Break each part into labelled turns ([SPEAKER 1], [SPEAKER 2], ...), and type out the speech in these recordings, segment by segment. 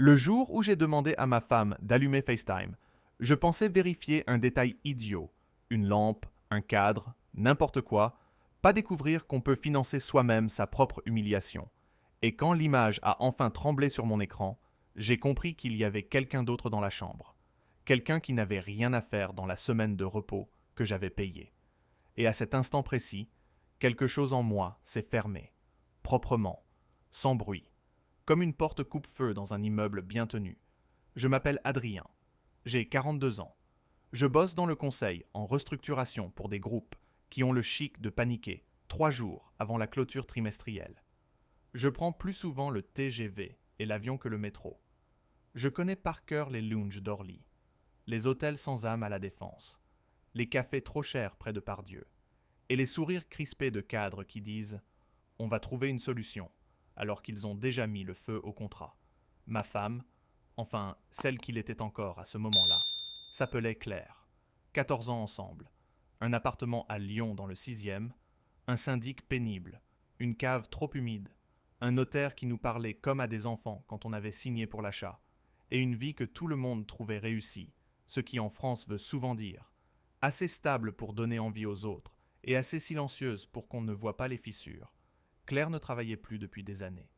[SPEAKER 1] Le jour où j'ai demandé à ma femme d'allumer FaceTime, je pensais vérifier un détail idiot, une lampe, un cadre, n'importe quoi, pas découvrir qu'on peut financer soi-même sa propre humiliation. Et quand l'image a enfin tremblé sur mon écran, j'ai compris qu'il y avait quelqu'un d'autre dans la chambre. Quelqu'un qui n'avait rien à faire dans la semaine de repos que j'avais payée. Et à cet instant précis, quelque chose en moi s'est fermé, proprement, sans bruit, comme une porte coupe-feu dans un immeuble bien tenu. Je m'appelle Adrien. J'ai 42 ans. Je bosse dans le conseil en restructuration pour des groupes qui ont le chic de paniquer 3 jours avant la clôture trimestrielle. Je prends plus souvent le TGV et l'avion que le métro. Je connais par cœur les lounges d'Orly, les hôtels sans âme à la Défense, les cafés trop chers près de Pardieu, et les sourires crispés de cadres qui disent « On va trouver une solution », alors qu'ils ont déjà mis le feu au contrat. Ma femme, enfin celle qu'il était encore à ce moment-là, s'appelait Claire. 14 ans ensemble, un appartement à Lyon dans le 6e, un syndic pénible, une cave trop humide, un notaire qui nous parlait comme à des enfants quand on avait signé pour l'achat, et une vie que tout le monde trouvait réussie, ce qui en France veut souvent dire, assez stable pour donner envie aux autres, et assez silencieuse pour qu'on ne voit pas les fissures. Claire ne travaillait plus depuis des années.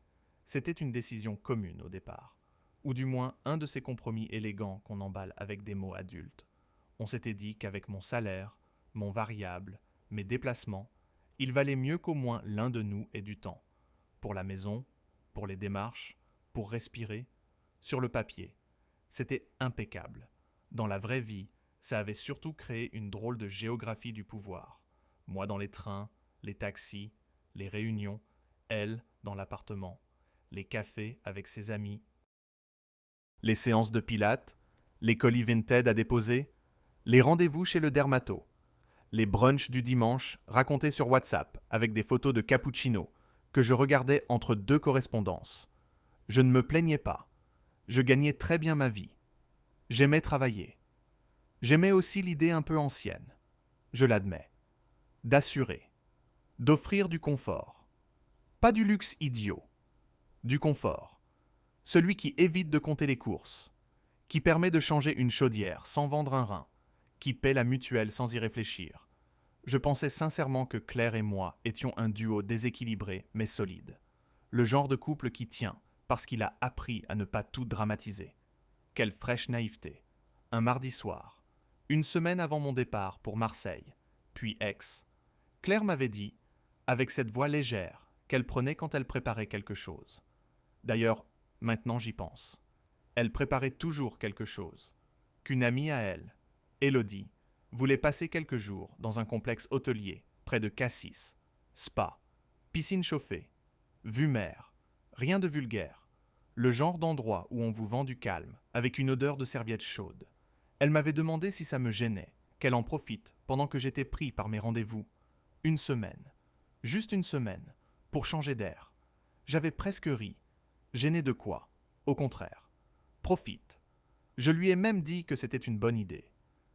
[SPEAKER 1] C'était une décision commune au départ, ou du moins un de ces compromis élégants qu'on emballe avec des mots adultes. On s'était dit qu'avec mon salaire, mon variable, mes déplacements, il valait mieux qu'au moins l'un de nous ait du temps. Pour la maison, pour les démarches, pour respirer. Sur le papier, c'était impeccable. Dans la vraie vie, ça avait surtout créé une drôle de géographie du pouvoir. Moi dans les trains, les taxis, les réunions, elle dans l'appartement, les cafés avec ses amis, les séances de pilates, les colis Vinted à déposer, les rendez-vous chez le dermato, les brunchs du dimanche racontés sur WhatsApp avec des photos de cappuccino que je regardais entre deux correspondances. Je ne me plaignais pas. Je gagnais très bien ma vie. J'aimais travailler. J'aimais aussi l'idée un peu ancienne, je l'admets, d'assurer, d'offrir du confort. Pas du luxe idiot, du confort. Celui qui évite de compter les courses, qui permet de changer une chaudière sans vendre un rein, qui paie la mutuelle sans y réfléchir. Je pensais sincèrement que Claire et moi étions un duo déséquilibré mais solide. Le genre de couple qui tient parce qu'il a appris à ne pas tout dramatiser. Quelle fraîche naïveté. Un mardi soir, une semaine avant mon départ pour Marseille, puis Aix, Claire m'avait dit, avec cette voix légère qu'elle prenait quand elle préparait quelque chose. D'ailleurs, maintenant j'y pense. Elle préparait toujours quelque chose. Qu'une amie à elle, Élodie, voulait passer quelques jours dans un complexe hôtelier près de Cassis. Spa, piscine chauffée, vue mer, rien de vulgaire. Le genre d'endroit où on vous vend du calme, avec une odeur de serviette chaude. Elle m'avait demandé si ça me gênait, qu'elle en profite pendant que j'étais pris par mes rendez-vous. Une semaine. Juste une semaine. Pour changer d'air. J'avais presque ri. Gêné de quoi? Au contraire. Profite. Je lui ai même dit que c'était une bonne idée.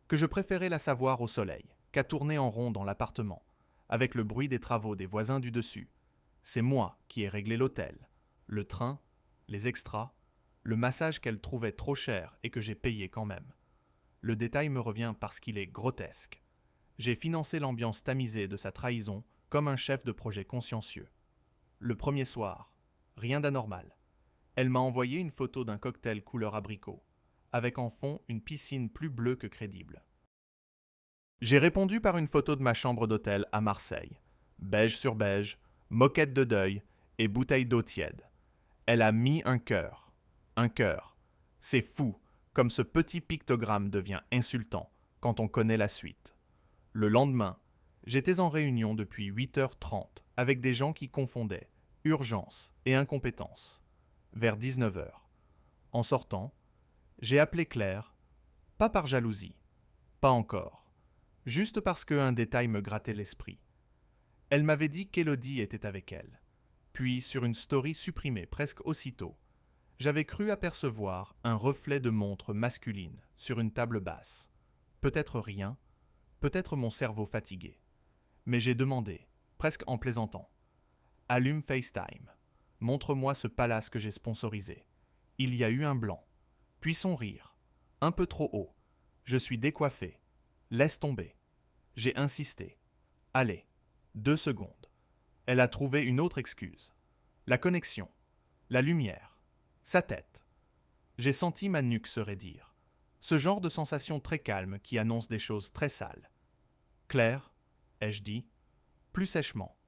[SPEAKER 1] Que je préférais la savoir au soleil, qu'à tourner en rond dans l'appartement, avec le bruit des travaux des voisins du dessus. C'est moi qui ai réglé l'hôtel, le train, les extras, le massage qu'elle trouvait trop cher et que j'ai payé quand même. Le détail me revient parce qu'il est grotesque. J'ai financé l'ambiance tamisée de sa trahison comme un chef de projet consciencieux. Le premier soir, rien d'anormal. Elle m'a envoyé une photo d'un cocktail couleur abricot, avec en fond une piscine plus bleue que crédible. J'ai répondu par une photo de ma chambre d'hôtel à Marseille. Beige sur beige, moquette de deuil et bouteille d'eau tiède. Elle a mis un cœur. Un cœur. C'est fou, comme ce petit pictogramme devient insultant quand on connaît la suite. Le lendemain, j'étais en réunion depuis 8h30 avec des gens qui confondaient urgence et incompétence. Vers 19h. En sortant, j'ai appelé Claire, pas par jalousie, pas encore, juste parce qu'un détail me grattait l'esprit. Elle m'avait dit qu'Élodie était avec elle. Puis, sur une story supprimée presque aussitôt, j'avais cru apercevoir un reflet de montre masculine sur une table basse. Peut-être rien, peut-être mon cerveau fatigué. Mais j'ai demandé, presque en plaisantant, « Allume FaceTime. Montre-moi ce palace que j'ai sponsorisé. Il y a eu un blanc. Puis son rire. Un peu trop haut. Je suis décoiffé. Laisse tomber. J'ai insisté. Allez, 2 secondes. Elle a trouvé une autre excuse. La connexion. La lumière. Sa tête. J'ai senti ma nuque se raidir. Ce genre de sensation très calme qui annonce des choses très sales. Claire, ai-je dit, plus sèchement.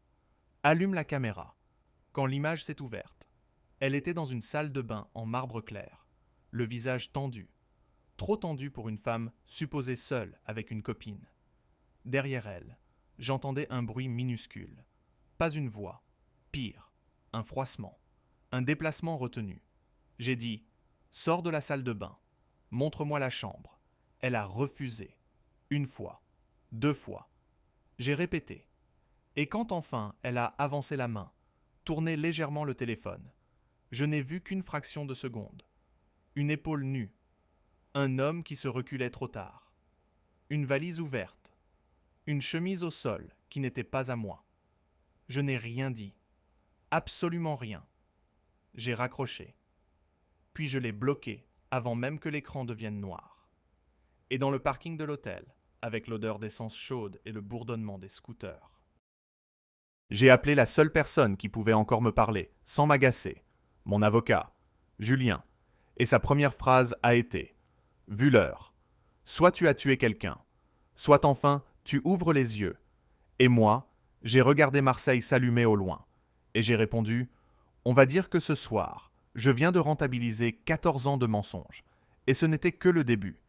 [SPEAKER 1] Allume la caméra. Quand l'image s'est ouverte, elle était dans une salle de bain en marbre clair, le visage tendu, trop tendu pour une femme supposée seule avec une copine. Derrière elle, j'entendais un bruit minuscule. Pas une voix. Pire, un froissement. Un déplacement retenu. J'ai dit « Sors de la salle de bain. Montre-moi la chambre. » Elle a refusé. 1 fois. 2 fois. J'ai répété. Et quand enfin elle a avancé la main, tourné légèrement le téléphone, je n'ai vu qu'une fraction de seconde. Une épaule nue. Un homme qui se reculait trop tard. Une valise ouverte. Une chemise au sol qui n'était pas à moi. Je n'ai rien dit. Absolument rien. J'ai raccroché. Puis je l'ai bloqué avant même que l'écran devienne noir. Et dans le parking de l'hôtel, avec l'odeur d'essence chaude et le bourdonnement des scooters. J'ai appelé la seule personne qui pouvait encore me parler, sans m'agacer, mon avocat, Julien, et sa première phrase a été « Vu l'heure, soit tu as tué quelqu'un, soit enfin tu ouvres les yeux. » Et moi, j'ai regardé Marseille s'allumer au loin, et j'ai répondu « On va dire que ce soir, je viens de rentabiliser 14 ans de mensonges, et ce n'était que le début.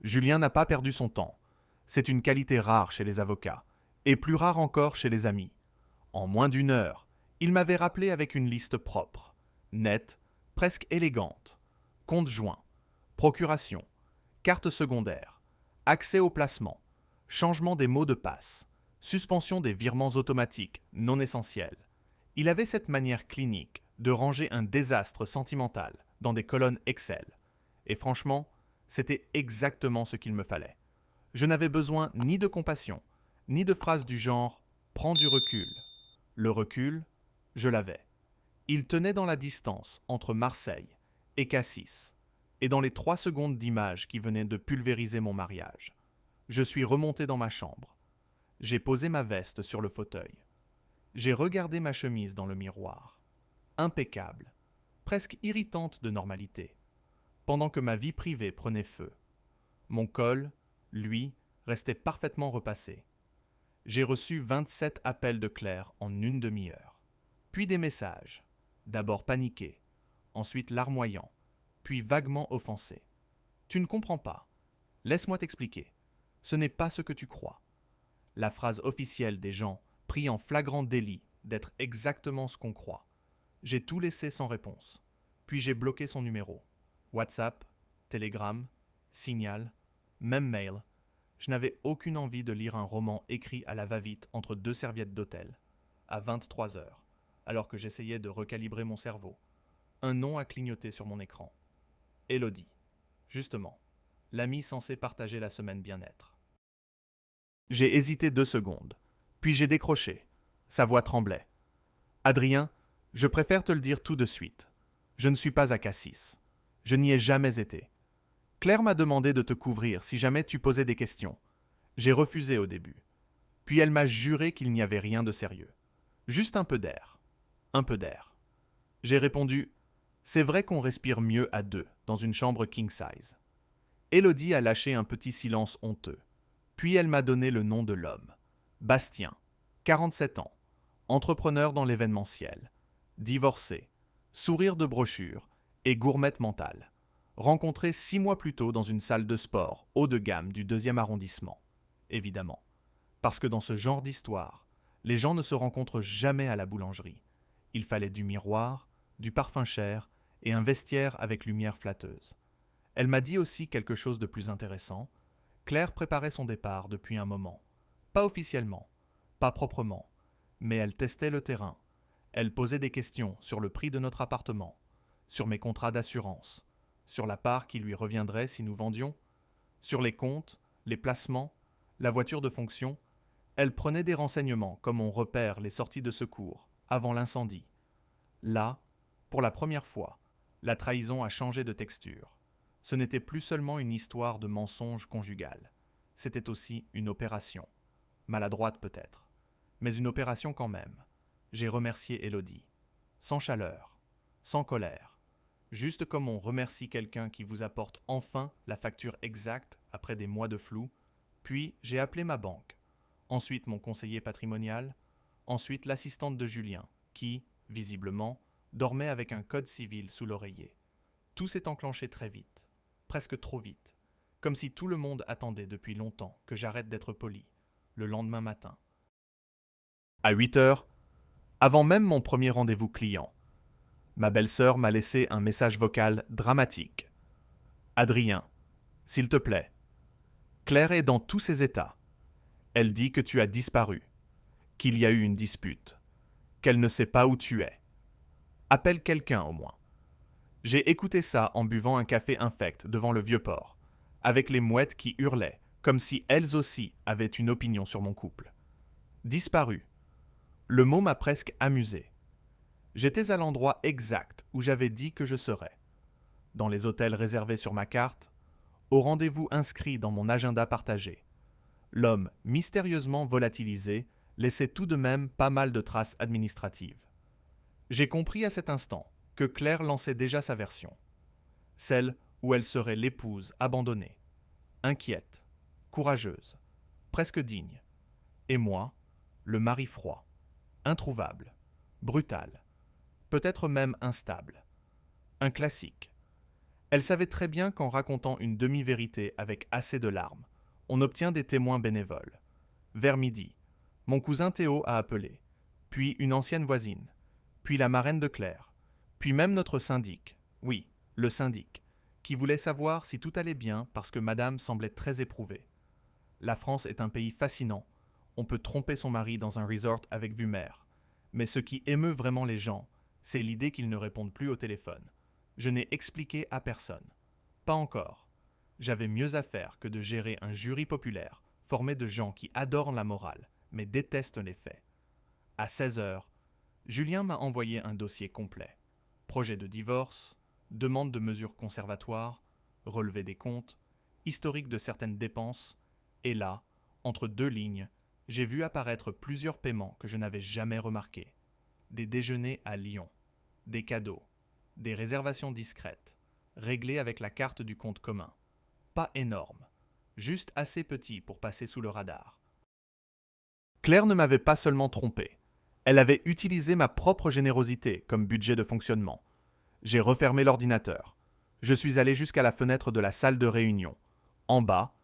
[SPEAKER 1] Julien n'a pas perdu son temps. C'est une qualité rare chez les avocats, et plus rare encore chez les amis. En moins d'1 heure, il m'avait rappelé avec une liste propre, nette, presque élégante. Compte joint, procuration, carte secondaire, accès au placement, changement des mots de passe, suspension des virements automatiques non essentiels. Il avait cette manière clinique de ranger un désastre sentimental dans des colonnes Excel. Et franchement, c'était exactement ce qu'il me fallait. Je n'avais besoin ni de compassion, ni de phrases du genre « prends du recul ». Le recul, je l'avais. Il tenait dans la distance entre Marseille et Cassis, et dans les 3 secondes d'image qui venaient de pulvériser mon mariage. Je suis remonté dans ma chambre. J'ai posé ma veste sur le fauteuil. J'ai regardé ma chemise dans le miroir. Impeccable, presque irritante de normalité, pendant que ma vie privée prenait feu. Mon col, lui, restait parfaitement repassé. J'ai reçu 27 appels de Claire en 1 demi-heure. Puis des messages, d'abord paniqués, ensuite larmoyants, puis vaguement offensés. Tu ne comprends pas. Laisse-moi t'expliquer. Ce n'est pas ce que tu crois. La phrase officielle des gens pris en flagrant délit d'être exactement ce qu'on croit. J'ai tout laissé sans réponse. Puis j'ai bloqué son numéro. WhatsApp, Telegram, Signal, même mail. Je n'avais aucune envie de lire un roman écrit à la va-vite entre 2 serviettes d'hôtel, à 23 heures, alors que j'essayais de recalibrer mon cerveau. Un nom a clignoté sur mon écran. Élodie. Justement, l'amie censée partager la semaine bien-être. J'ai hésité 2 secondes, puis j'ai décroché. Sa voix tremblait. Adrien, je préfère te le dire tout de suite. Je ne suis pas à Cassis. Je n'y ai jamais été. Claire m'a demandé de te couvrir si jamais tu posais des questions. J'ai refusé au début. Puis elle m'a juré qu'il n'y avait rien de sérieux. Juste un peu d'air. Un peu d'air. J'ai répondu « C'est vrai qu'on respire mieux à 2 dans une chambre king size. » Élodie a lâché un petit silence honteux. Puis elle m'a donné le nom de l'homme. Bastien, 47 ans, entrepreneur dans l'événementiel, divorcé, sourire de brochure et gourmette mentale. Rencontré 6 mois plus tôt dans une salle de sport haut de gamme du 2e arrondissement. Évidemment. Parce que dans ce genre d'histoire, les gens ne se rencontrent jamais à la boulangerie. Il fallait du miroir, du parfum cher et un vestiaire avec lumière flatteuse. Elle m'a dit aussi quelque chose de plus intéressant. Claire préparait son départ depuis un moment. Pas officiellement, pas proprement, mais elle testait le terrain. Elle posait des questions sur le prix de notre appartement, sur mes contrats d'assurance, sur la part qui lui reviendrait si nous vendions, sur les comptes, les placements, la voiture de fonction. Elle prenait des renseignements comme on repère les sorties de secours avant l'incendie. Là, pour la première fois, La trahison a changé de texture. Ce n'était plus seulement une histoire de mensonge conjugal. C'était aussi une opération. Maladroite peut-être, mais une opération quand même. J'ai remercié Élodie. Sans chaleur, sans colère. Juste comme on remercie quelqu'un qui vous apporte enfin la facture exacte après des mois de flou. Puis j'ai appelé ma banque. Ensuite mon conseiller patrimonial. Ensuite l'assistante de Julien, qui, visiblement, dormait avec un code civil sous l'oreiller. Tout s'est enclenché très vite, presque trop vite, comme si tout le monde attendait depuis longtemps que j'arrête d'être poli, le lendemain matin. À 8 heures, avant même mon premier rendez-vous client, ma belle-sœur m'a laissé un message vocal dramatique. Adrien, s'il te plaît, Claire est dans tous ses états. Elle dit que tu as disparu, qu'il y a eu une dispute, qu'elle ne sait pas où tu es. Appelle quelqu'un au moins. J'ai écouté ça en buvant un café infect devant le vieux port, avec les mouettes qui hurlaient, comme si elles aussi avaient une opinion sur mon couple. Disparu. Le mot m'a presque amusé. J'étais à l'endroit exact où j'avais dit que je serais. Dans les hôtels réservés sur ma carte, au rendez-vous inscrit dans mon agenda partagé. L'homme mystérieusement volatilisé laissait tout de même pas mal de traces administratives. J'ai compris à cet instant que Claire lançait déjà sa version. Celle où elle serait l'épouse abandonnée, inquiète, courageuse, presque digne. Et moi, le mari froid, introuvable, brutal, peut-être même instable. Un classique. Elle savait très bien qu'en racontant une demi-vérité avec assez de larmes, on obtient des témoins bénévoles. Vers midi, mon cousin Théo a appelé, puis une ancienne voisine, puis la marraine de Claire, puis même notre syndic, oui, le syndic, qui voulait savoir si tout allait bien parce que madame semblait très éprouvée. La France est un pays fascinant. On peut tromper son mari dans un resort avec vue mer. Mais ce qui émeut vraiment les gens, c'est l'idée qu'ils ne répondent plus au téléphone. Je n'ai expliqué à personne. Pas encore. J'avais mieux à faire que de gérer un jury populaire formé de gens qui adorent la morale, mais détestent les faits. À 16 heures, Julien m'a envoyé un dossier complet. Projet de divorce, demande de mesures conservatoires, relevé des comptes, historique de certaines dépenses, et là, entre deux lignes, j'ai vu apparaître plusieurs paiements que je n'avais jamais remarqués. Des déjeuners à Lyon, des cadeaux, des réservations discrètes, réglées avec la carte du compte commun. Pas énorme, juste assez petit pour passer sous le radar. Claire ne m'avait pas seulement trompé. Elle avait utilisé ma propre générosité comme budget de fonctionnement. J'ai refermé l'ordinateur. Je suis allé jusqu'à la fenêtre de la salle de réunion. En bas,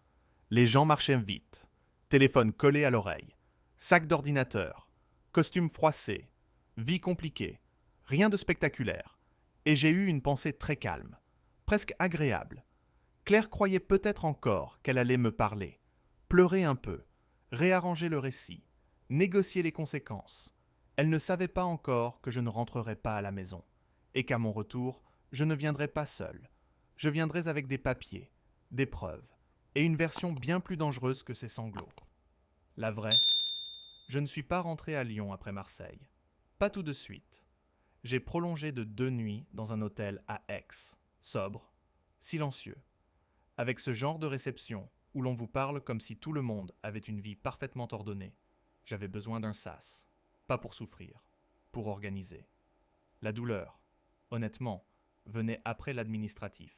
[SPEAKER 1] les gens marchaient vite. Téléphone collé à l'oreille. Sac d'ordinateur. Costume froissé. Vie compliquée. Rien de spectaculaire. Et j'ai eu une pensée très calme. Presque agréable. Claire croyait peut-être encore qu'elle allait me parler. Pleurer un peu. Réarranger le récit. Négocier les conséquences. Elle ne savait pas encore que je ne rentrerais pas à la maison. Et qu'à mon retour, je ne viendrais pas seul. Je viendrais avec des papiers, des preuves, et une version bien plus dangereuse que ces sanglots. La vraie, je ne suis pas rentré à Lyon après Marseille. Pas tout de suite. J'ai prolongé de 2 nuits dans un hôtel à Aix, sobre, silencieux, avec ce genre de réception où l'on vous parle comme si tout le monde avait une vie parfaitement ordonnée. J'avais besoin d'un sas, pas pour souffrir, pour organiser. La douleur, honnêtement, venait après l'administratif,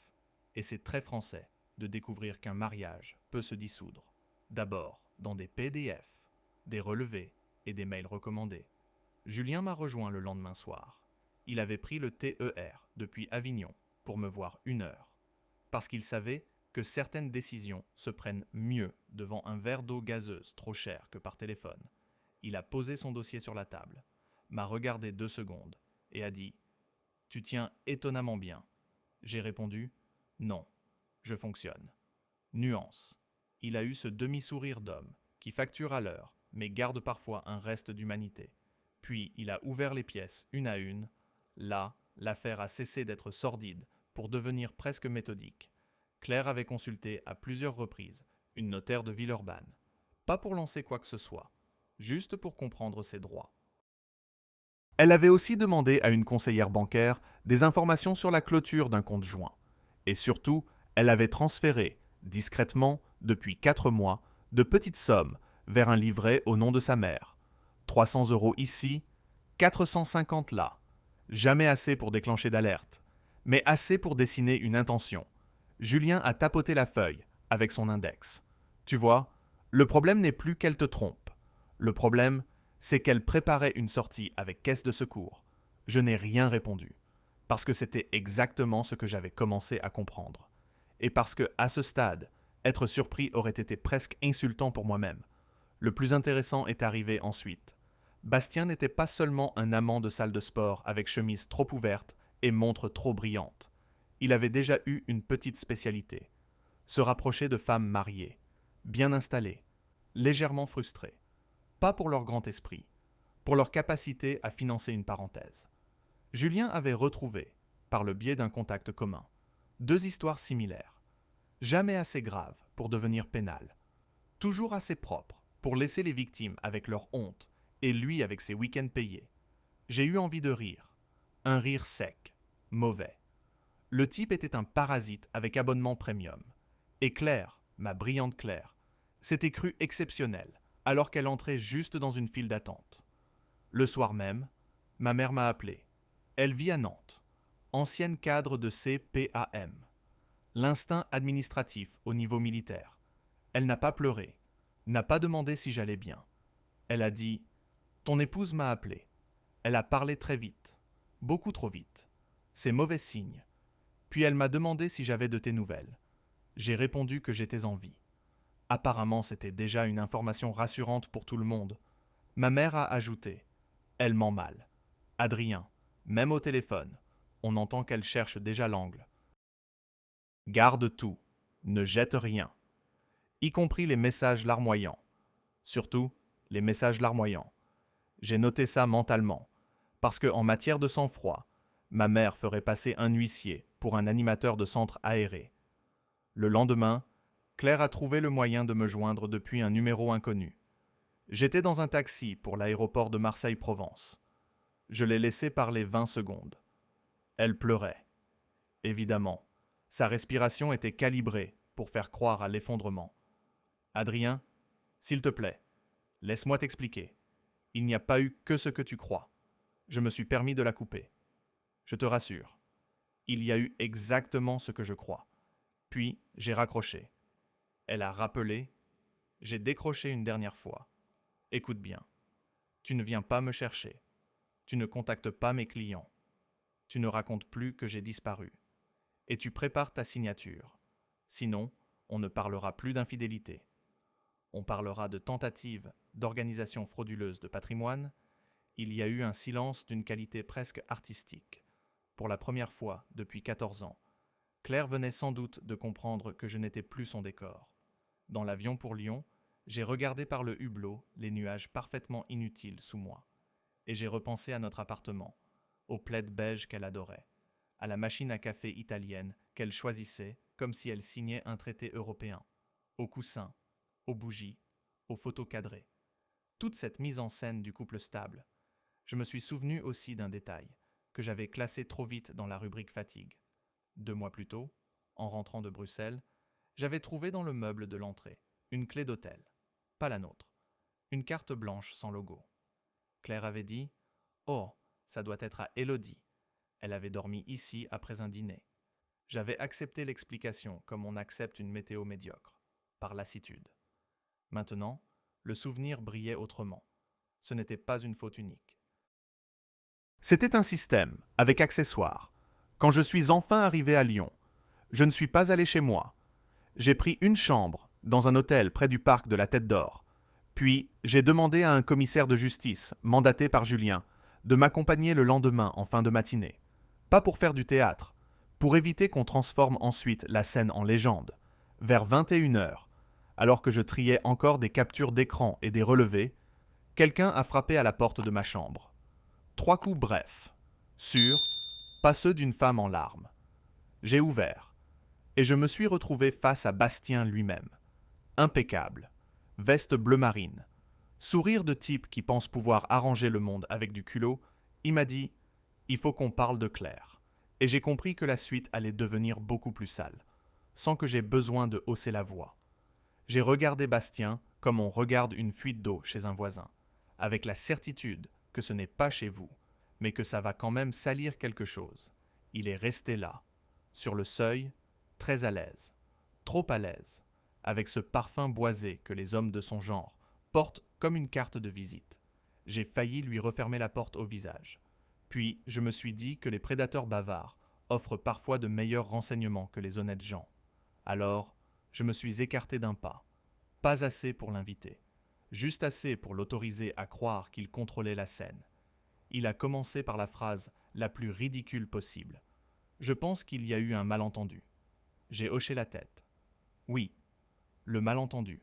[SPEAKER 1] et c'est très français de découvrir qu'un mariage peut se dissoudre, d'abord dans des PDF, des relevés et des mails recommandés. Julien m'a rejoint le lendemain soir. Il avait pris le TER depuis Avignon pour me voir 1 heure, parce qu'il savait que certaines décisions se prennent mieux devant un verre d'eau gazeuse trop cher que par téléphone. Il a posé son dossier sur la table, m'a regardé 2 secondes et a dit « Tu tiens étonnamment bien ». J'ai répondu « Non, je fonctionne ». Nuance. Il a eu ce demi-sourire d'homme qui facture à l'heure, mais garde parfois un reste d'humanité. Puis il a ouvert les pièces une à une. Là, l'affaire a cessé d'être sordide pour devenir presque méthodique. Claire avait consulté à plusieurs reprises une notaire de Villeurbanne. Pas pour lancer quoi que ce soit, juste pour comprendre ses droits. Elle avait aussi demandé à une conseillère bancaire des informations sur la clôture d'un compte joint. Et surtout, elle avait transféré, discrètement, depuis 4 mois, de petites sommes vers un livret au nom de sa mère. 300 € ici, 450 là. Jamais assez pour déclencher d'alerte, mais assez pour dessiner une intention. Julien a tapoté la feuille avec son index. Tu vois, le problème n'est plus qu'elle te trompe. Le problème, c'est qu'elle préparait une sortie avec caisse de secours. Je n'ai rien répondu, parce que c'était exactement ce que j'avais commencé à comprendre. Et parce que, à ce stade, être surpris aurait été presque insultant pour moi-même. Le plus intéressant est arrivé ensuite. Bastien n'était pas seulement un amant de salle de sport avec chemise trop ouverte et montre trop brillante. Il avait déjà eu une petite spécialité. Se rapprocher de femmes mariées, bien installées, légèrement frustrées. Pas pour leur grand esprit, pour leur capacité à financer une parenthèse. Julien avait retrouvé, par le biais d'un contact commun, 2 histoires similaires. Jamais assez graves pour devenir pénales. Toujours assez propres pour laisser les victimes avec leur honte et lui avec ses week-ends payés. J'ai eu envie de rire. Un rire sec, mauvais. Le type était un parasite avec abonnement premium. Et Claire, ma brillante Claire, s'était crue exceptionnelle alors qu'elle entrait juste dans une file d'attente. Le soir même, ma mère m'a appelé. Elle vit à Nantes, ancienne cadre de CPAM. L'instinct administratif au niveau militaire. Elle n'a pas pleuré, n'a pas demandé si j'allais bien. Elle a dit « Ton épouse m'a appelé. Elle a parlé très vite, beaucoup trop vite. C'est mauvais signe. Puis elle m'a demandé si j'avais de tes nouvelles. J'ai répondu que j'étais en vie. Apparemment, c'était déjà une information rassurante pour tout le monde. Ma mère a ajouté « Elle ment mal. Adrien, même au téléphone, on entend qu'elle cherche déjà l'angle. Garde tout, ne jette rien. » Y compris les messages larmoyants. Surtout, les messages larmoyants. J'ai noté ça mentalement, parce que en matière de sang-froid, ma mère ferait passer un huissier pour un animateur de centre aéré. Le lendemain, Claire a trouvé le moyen de me joindre depuis un numéro inconnu. J'étais dans un taxi pour l'aéroport de Marseille-Provence. Je l'ai laissée parler 20 secondes. Elle pleurait. Évidemment, sa respiration était calibrée pour faire croire à l'effondrement. Adrien, s'il te plaît, laisse-moi t'expliquer. Il n'y a pas eu que ce que tu crois. Je me suis permis de la couper. Je te rassure. Il y a eu exactement ce que je crois. Puis, j'ai raccroché. Elle a rappelé. J'ai décroché une dernière fois. Écoute bien. Tu ne viens pas me chercher. Tu ne contactes pas mes clients. Tu ne racontes plus que j'ai disparu. Et tu prépares ta signature. Sinon, on ne parlera plus d'infidélité. On parlera de tentative d'organisation frauduleuse de patrimoine. Il y a eu un silence d'une qualité presque artistique. Pour la première fois depuis 14 ans, Claire venait sans doute de comprendre que je n'étais plus son décor. Dans l'avion pour Lyon, j'ai regardé par le hublot les nuages parfaitement inutiles sous moi. Et j'ai repensé à notre appartement, au plaid beige qu'elle adorait, à la machine à café italienne qu'elle choisissait comme si elle signait un traité européen, aux coussins, aux bougies, aux photos cadrées. Toute cette mise en scène du couple stable. Je me suis souvenu aussi d'un détail, que j'avais classé trop vite dans la rubrique fatigue. 2 mois plus tôt, en rentrant de Bruxelles, j'avais trouvé dans le meuble de l'entrée une clé d'hôtel, pas la nôtre, une carte blanche sans logo. Claire avait dit « Oh, ça doit être à Élodie. Elle avait dormi ici après un dîner. » J'avais accepté l'explication comme on accepte une météo médiocre, par lassitude. Maintenant, le souvenir brillait autrement. Ce n'était pas une faute unique. C'était un système, avec accessoires. Quand je suis enfin arrivé à Lyon, je ne suis pas allé chez moi. J'ai pris une chambre dans un hôtel près du parc de la Tête d'Or. Puis, j'ai demandé à un commissaire de justice, mandaté par Julien, de m'accompagner le lendemain en fin de matinée. Pas pour faire du théâtre, pour éviter qu'on transforme ensuite la scène en légende. Vers 21h, alors que je triais encore des captures d'écran et des relevés, quelqu'un a frappé à la porte de ma chambre. 3 coups brefs, sûrs, pas ceux d'une femme en larmes. J'ai ouvert, et je me suis retrouvé face à Bastien lui-même. Impeccable, veste bleu marine, sourire de type qui pense pouvoir arranger le monde avec du culot Il m'a dit « Il faut qu'on parle de Claire ». Et j'ai compris que la suite allait devenir beaucoup plus sale, sans que j'aie besoin de hausser la voix. J'ai regardé Bastien comme on regarde une fuite d'eau chez un voisin, avec la certitude que ce n'est pas chez vous, mais que ça va quand même salir quelque chose. Il est resté là, sur le seuil, très à l'aise, trop à l'aise, avec ce parfum boisé que les hommes de son genre portent comme une carte de visite. J'ai failli lui refermer la porte au visage. Puis je me suis dit que les prédateurs bavards offrent parfois de meilleurs renseignements que les honnêtes gens. Alors, je me suis écarté d'un pas. Pas assez pour l'inviter, juste assez pour l'autoriser à croire qu'il contrôlait la scène. Il a commencé par la phrase la plus ridicule possible. Je pense qu'il y a eu un malentendu. J'ai hoché la tête. Oui, le malentendu.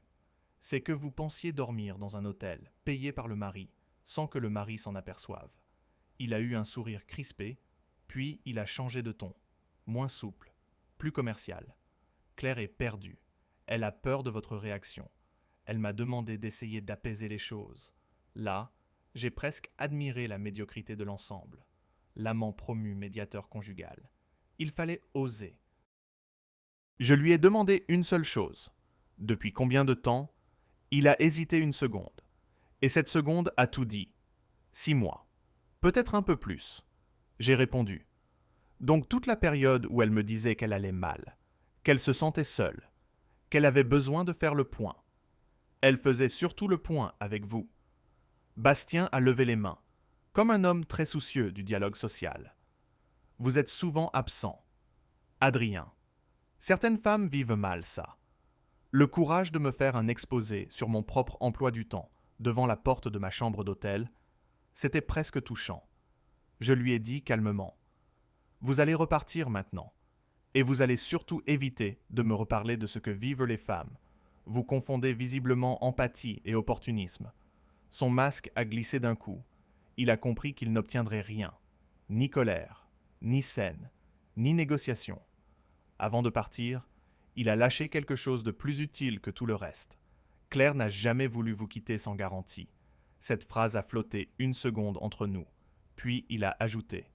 [SPEAKER 1] C'est que vous pensiez dormir dans un hôtel, payé par le mari, sans que le mari s'en aperçoive. Il a eu un sourire crispé, puis il a changé de ton, moins souple, plus commercial. Claire est perdue. Elle a peur de votre réaction. Elle m'a demandé d'essayer d'apaiser les choses. Là, j'ai presque admiré la médiocrité de l'ensemble. L'amant promu médiateur conjugal. Il fallait oser. Je lui ai demandé une seule chose. Depuis combien de temps? Il a hésité une seconde. Et cette seconde a tout dit. 6 mois. Peut-être un peu plus. J'ai répondu. Donc toute la période où elle me disait qu'elle allait mal, qu'elle se sentait seule, qu'elle avait besoin de faire le point. Elle faisait surtout le point avec vous. Bastien a levé les mains, comme un homme très soucieux du dialogue social. Vous êtes souvent absent. Adrien. Certaines femmes vivent mal ça. Le courage de me faire un exposé sur mon propre emploi du temps devant la porte de ma chambre d'hôtel, c'était presque touchant. Je lui ai dit calmement. Vous allez repartir maintenant. Et vous allez surtout éviter de me reparler de ce que vivent les femmes. Vous confondez visiblement empathie et opportunisme. Son masque a glissé d'un coup. Il a compris qu'il n'obtiendrait rien. Ni colère, ni scène, ni négociation. Avant de partir, il a lâché quelque chose de plus utile que tout le reste. Claire n'a jamais voulu vous quitter sans garantie. Cette phrase a flotté une seconde entre nous. Puis il a ajouté.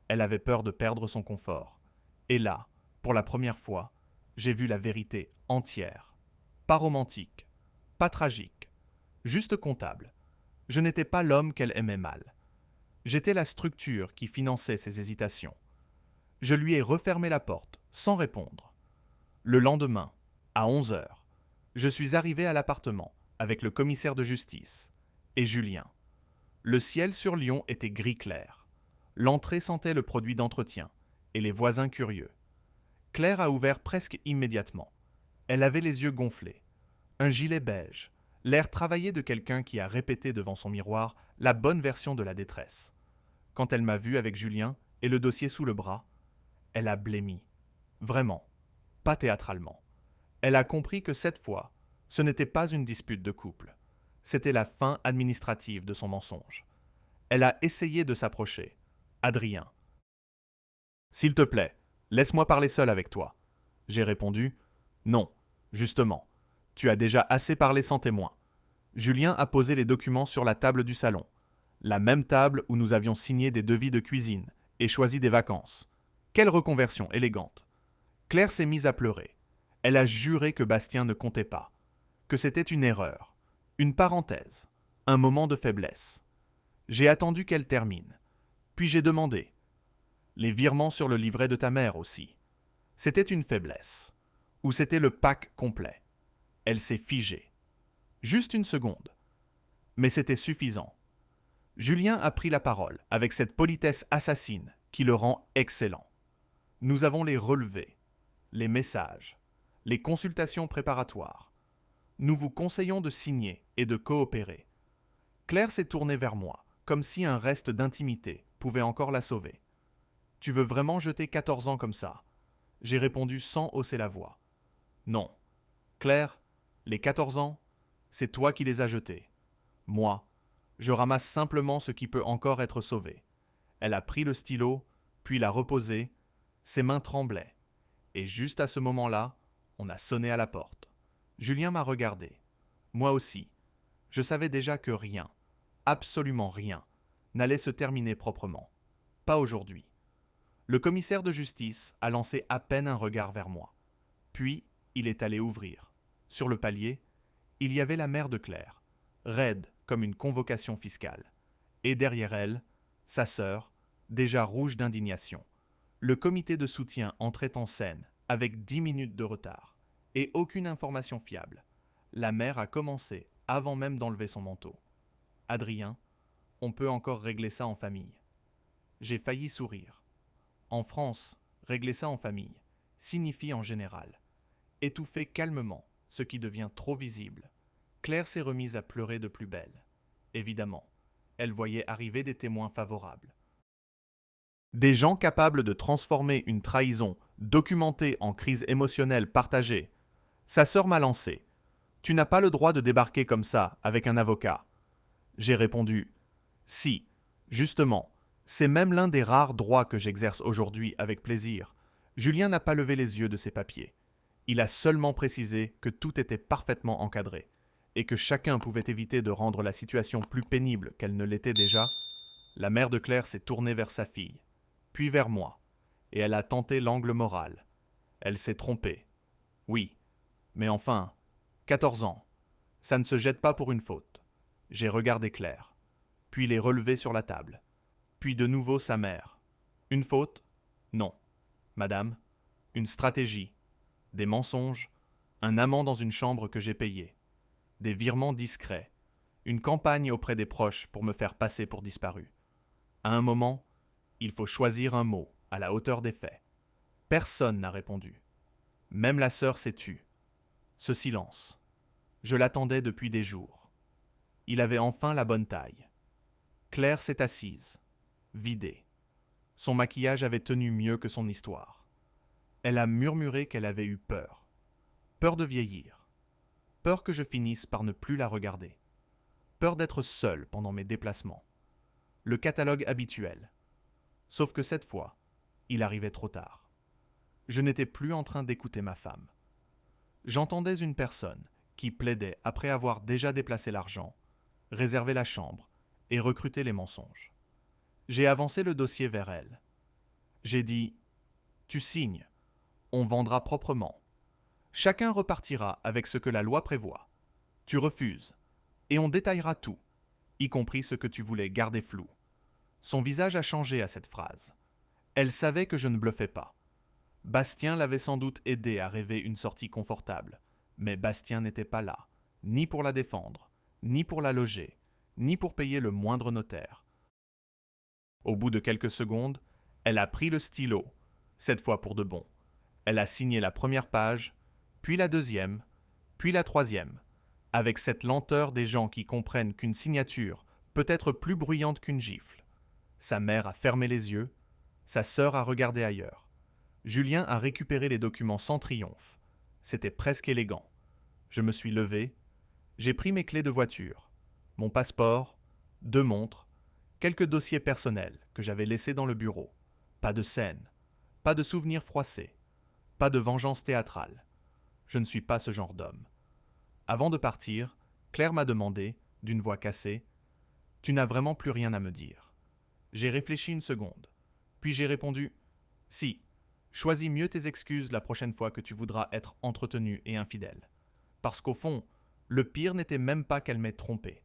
[SPEAKER 1] Elle avait peur de perdre son confort. Et là, pour la première fois, j'ai vu la vérité entière. Pas romantique, pas tragique, juste comptable. Je n'étais pas l'homme qu'elle aimait mal. J'étais la structure qui finançait ses hésitations. Je lui ai refermé la porte, sans répondre. Le lendemain, à 11 heures, je suis arrivé à l'appartement avec le commissaire de justice et Julien. Le ciel sur Lyon était gris clair. L'entrée sentait le produit d'entretien et les voisins curieux. Claire a ouvert presque immédiatement. Elle avait les yeux gonflés, un gilet beige, l'air travaillé de quelqu'un qui a répété devant son miroir la bonne version de la détresse. Quand elle m'a vu avec Julien et le dossier sous le bras, elle a blêmi. Vraiment, pas théâtralement. Elle a compris que cette fois, ce n'était pas une dispute de couple. C'était la fin administrative de son mensonge. Elle a essayé de s'approcher. Adrien. S'il te plaît, laisse-moi parler seul avec toi. J'ai répondu, non, justement. Tu as déjà assez parlé sans témoin. Julien a posé les documents sur la table du salon. La même table où nous avions signé des devis de cuisine et choisi des vacances. Quelle reconversion élégante. Claire s'est mise à pleurer. Elle a juré que Bastien ne comptait pas, que c'était une erreur, une parenthèse, un moment de faiblesse. J'ai attendu qu'elle termine. Puis j'ai demandé. Les virements sur le livret de ta mère aussi. C'était une faiblesse. Ou c'était le pack complet. Elle s'est figée. Juste une seconde. Mais c'était suffisant. Julien a pris la parole avec cette politesse assassine qui le rend excellent. Nous avons les relevés, les messages, les consultations préparatoires. Nous vous conseillons de signer et de coopérer. Claire s'est tournée vers moi, comme si un reste d'intimité pouvait encore la sauver. Tu veux vraiment jeter 14 ans comme ça? J'ai répondu sans hausser la voix. Non. Claire, les 14 ans, c'est toi qui les as jetés. Moi, je ramasse simplement ce qui peut encore être sauvé. Elle a pris le stylo, puis l'a reposé. Ses mains tremblaient. Et juste à ce moment-là, on a sonné à la porte. Julien m'a regardé. Moi aussi. Je savais déjà que rien, absolument rien, n'allait se terminer proprement. Pas aujourd'hui. Le commissaire de justice a lancé à peine un regard vers moi. Puis, il est allé ouvrir. Sur le palier, il y avait la mère de Claire, raide comme une convocation fiscale. Et derrière elle, sa sœur, déjà rouge d'indignation. Le comité de soutien entrait en scène avec 10 minutes de retard. Et aucune information fiable. La mère a commencé avant même d'enlever son manteau. Adrien, on peut encore régler ça en famille. J'ai failli sourire. En France, régler ça en famille signifie en général étouffer calmement ce qui devient trop visible. Claire s'est remise à pleurer de plus belle. Évidemment, elle voyait arriver des témoins favorables. Des gens capables de transformer une trahison documentée en crise émotionnelle partagée. Sa sœur m'a lancé. Tu n'as pas le droit de débarquer comme ça avec un avocat. J'ai répondu si, justement, c'est même l'un des rares droits que j'exerce aujourd'hui avec plaisir. Julien n'a pas levé les yeux de ses papiers. Il a seulement précisé que tout était parfaitement encadré et que chacun pouvait éviter de rendre la situation plus pénible qu'elle ne l'était déjà. La mère de Claire s'est tournée vers sa fille, puis vers moi, et elle a tenté l'angle moral. Elle s'est trompée. Oui, mais enfin, 14 ans, ça ne se jette pas pour une faute. J'ai regardé Claire, puis les relevé sur la table, puis de nouveau sa mère. Une faute? Non. Madame, une stratégie, des mensonges, un amant dans une chambre que j'ai payée, des virements discrets, une campagne auprès des proches pour me faire passer pour disparu. À un moment, il faut choisir un mot à la hauteur des faits. Personne n'a répondu. Même la sœur s'est tue. Ce silence. Je l'attendais depuis des jours. Il avait enfin la bonne taille. Claire s'est assise, vidée. Son maquillage avait tenu mieux que son histoire. Elle a murmuré qu'elle avait eu peur. Peur de vieillir. Peur que je finisse par ne plus la regarder. Peur d'être seule pendant mes déplacements. Le catalogue habituel. Sauf que cette fois, il arrivait trop tard. Je n'étais plus en train d'écouter ma femme. J'entendais une personne qui plaidait après avoir déjà déplacé l'argent, réservé la chambre et recruté les mensonges. J'ai avancé le dossier vers elle. J'ai dit « Tu signes, on vendra proprement. Chacun repartira avec ce que la loi prévoit. Tu refuses, et on détaillera tout, y compris ce que tu voulais garder flou. » Son visage a changé à cette phrase. Elle savait que je ne bluffais pas. Bastien l'avait sans doute aidé à rêver une sortie confortable, mais Bastien n'était pas là, ni pour la défendre, ni pour la loger, ni pour payer le moindre notaire. Au bout de quelques secondes, elle a pris le stylo, cette fois pour de bon. Elle a signé la première page, puis la deuxième, puis la troisième, avec cette lenteur des gens qui comprennent qu'une signature peut être plus bruyante qu'une gifle. Sa mère a fermé les yeux, sa sœur a regardé ailleurs. Julien a récupéré les documents sans triomphe. C'était presque élégant. Je me suis levé, j'ai pris mes clés de voiture, mon passeport, 2 montres, quelques dossiers personnels que j'avais laissés dans le bureau. Pas de scène, pas de souvenirs froissés, pas de vengeance théâtrale. Je ne suis pas ce genre d'homme. Avant de partir, Claire m'a demandé, d'une voix cassée, « Tu n'as vraiment plus rien à me dire ?» J'ai réfléchi une seconde, puis j'ai répondu « Si, choisis mieux tes excuses la prochaine fois que tu voudras être entretenu et infidèle. Parce qu'au fond, le pire n'était même pas qu'elle m'ait trompé.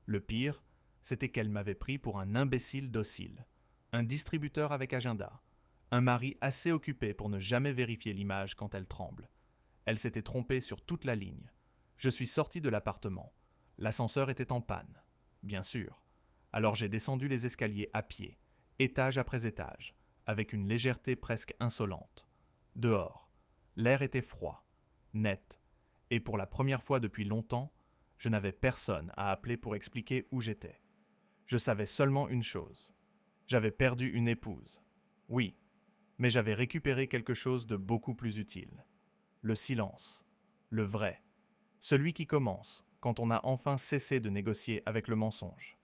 [SPEAKER 1] Le pire, c'était qu'elle m'avait pris pour un imbécile docile, un distributeur avec agenda, un mari assez occupé pour ne jamais vérifier l'image quand elle tremble. Elle s'était trompée sur toute la ligne. Je suis sorti de l'appartement. L'ascenseur était en panne, bien sûr. Alors j'ai descendu les escaliers à pied, étage après étage, avec une légèreté presque insolente. Dehors, l'air était froid, net, et pour la première fois depuis longtemps, je n'avais personne à appeler pour expliquer où j'étais. Je savais seulement une chose. J'avais perdu une épouse. Oui, mais j'avais récupéré quelque chose de beaucoup plus utile. Le silence, le vrai, celui qui commence quand on a enfin cessé de négocier avec le mensonge.